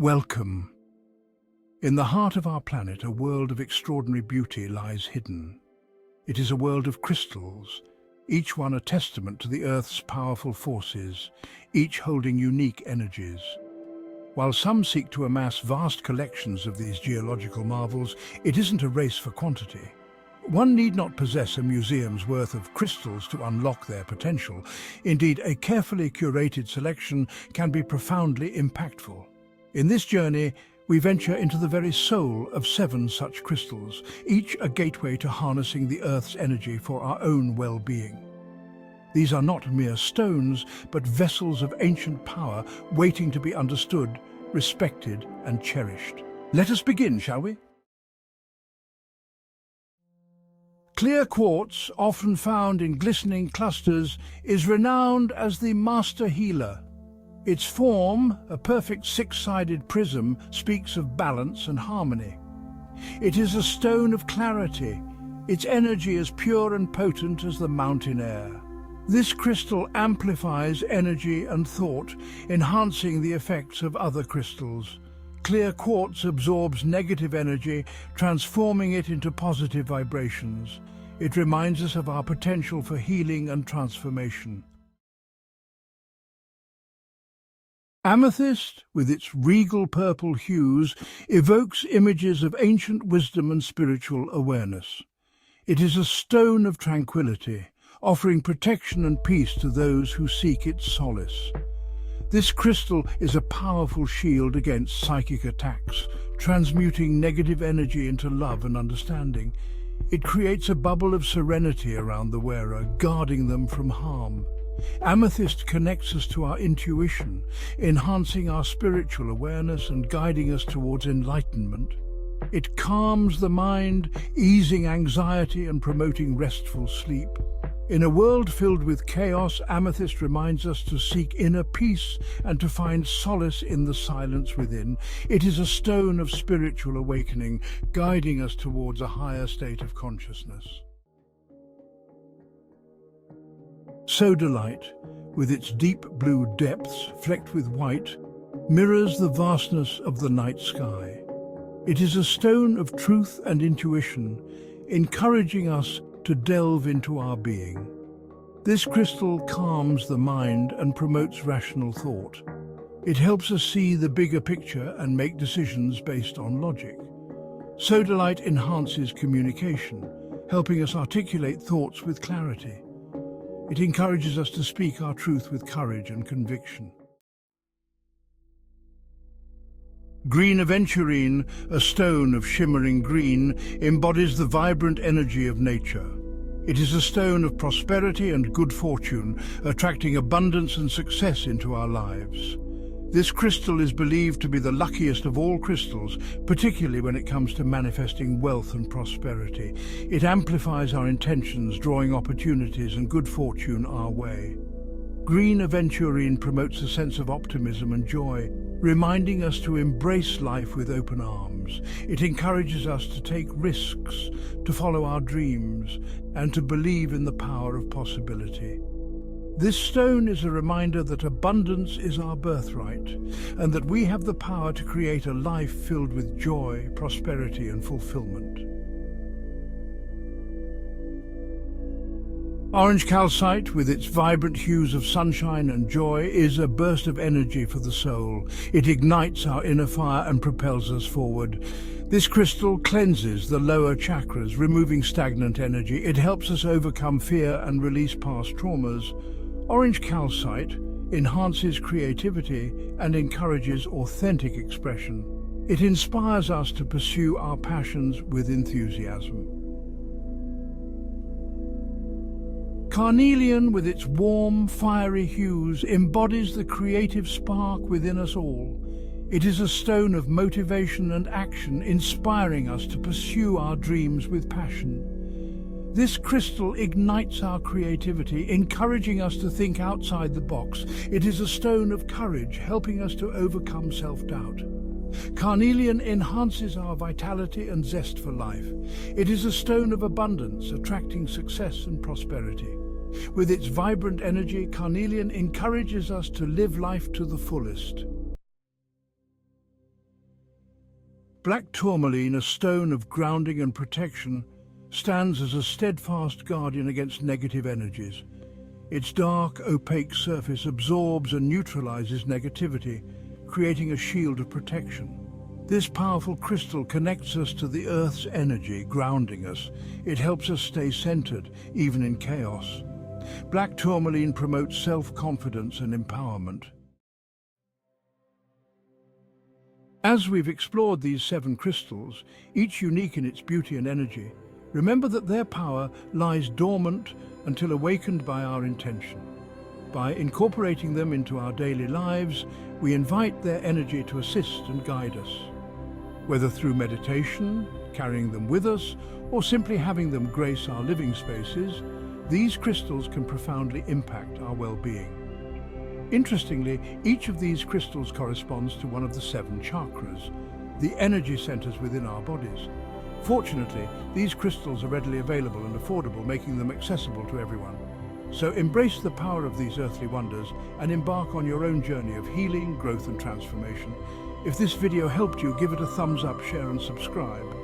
Welcome. In the heart of our planet, a world of extraordinary beauty lies hidden. It is a world of crystals, each one a testament to the Earth's powerful forces, each holding unique energies. While some seek to amass vast collections of these geological marvels, it isn't a race for quantity. One need not possess a museum's worth of crystals to unlock their potential. Indeed, a carefully curated selection can be profoundly impactful. In this journey, we venture into the very soul of 7 such crystals, each a gateway to harnessing the Earth's energy for our own well-being. These are not mere stones, but vessels of ancient power waiting to be understood, respected, and cherished. Let us begin, shall we? Clear quartz, often found in glistening clusters, is renowned as the master healer. Its form, a perfect 6-sided prism, speaks of balance and harmony. It is a stone of clarity, its energy as pure and potent as the mountain air. This crystal amplifies energy and thought, enhancing the effects of other crystals. Clear quartz absorbs negative energy, transforming it into positive vibrations. It reminds us of our potential for healing and transformation. Amethyst, with its regal purple hues, evokes images of ancient wisdom and spiritual awareness. It is a stone of tranquility, offering protection and peace to those who seek its solace. This crystal is a powerful shield against psychic attacks, transmuting negative energy into love and understanding. It creates a bubble of serenity around the wearer, guarding them from harm. Amethyst connects us to our intuition, enhancing our spiritual awareness and guiding us towards enlightenment. It calms the mind, easing anxiety and promoting restful sleep. In a world filled with chaos, amethyst reminds us to seek inner peace and to find solace in the silence within. It is a stone of spiritual awakening, guiding us towards a higher state of consciousness. Sodalite, with its deep blue depths flecked with white, mirrors the vastness of the night sky. It is a stone of truth and intuition, encouraging us to delve into our being. This crystal calms the mind and promotes rational thought. It helps us see the bigger picture and make decisions based on logic. Sodalite enhances communication, helping us articulate thoughts with clarity. It encourages us to speak our truth with courage and conviction. Green Aventurine, a stone of shimmering green, embodies the vibrant energy of nature. It is a stone of prosperity and good fortune, attracting abundance and success into our lives. This crystal is believed to be the luckiest of all crystals, particularly when it comes to manifesting wealth and prosperity. It amplifies our intentions, drawing opportunities and good fortune our way. Green Aventurine promotes a sense of optimism and joy, reminding us to embrace life with open arms. It encourages us to take risks, to follow our dreams, and to believe in the power of possibility. This stone is a reminder that abundance is our birthright, and that we have the power to create a life filled with joy, prosperity, and fulfillment. Orange calcite, with its vibrant hues of sunshine and joy, is a burst of energy for the soul. It ignites our inner fire and propels us forward. This crystal cleanses the lower chakras, removing stagnant energy. It helps us overcome fear and release past traumas. Orange calcite enhances creativity and encourages authentic expression. It inspires us to pursue our passions with enthusiasm. Carnelian, with its warm, fiery hues, embodies the creative spark within us all. It is a stone of motivation and action, inspiring us to pursue our dreams with passion. This crystal ignites our creativity, encouraging us to think outside the box. It is a stone of courage, helping us to overcome self-doubt. Carnelian enhances our vitality and zest for life. It is a stone of abundance, attracting success and prosperity. With its vibrant energy, Carnelian encourages us to live life to the fullest. Black tourmaline, a stone of grounding and protection, stands as a steadfast guardian against negative energies. Its dark, opaque surface absorbs and neutralizes negativity, creating a shield of protection. This powerful crystal connects us to the Earth's energy, grounding us. It helps us stay centered, even in chaos. Black tourmaline promotes self-confidence and empowerment. As we've explored these 7 crystals, each unique in its beauty and energy, remember that their power lies dormant until awakened by our intention. By incorporating them into our daily lives, we invite their energy to assist and guide us. Whether through meditation, carrying them with us, or simply having them grace our living spaces, these crystals can profoundly impact our well-being. Interestingly, each of these crystals corresponds to one of the 7 chakras, the energy centers within our bodies. Fortunately, these crystals are readily available and affordable, making them accessible to everyone. So embrace the power of these earthly wonders and embark on your own journey of healing, growth and transformation. If this video helped you, give it a thumbs up, share and subscribe.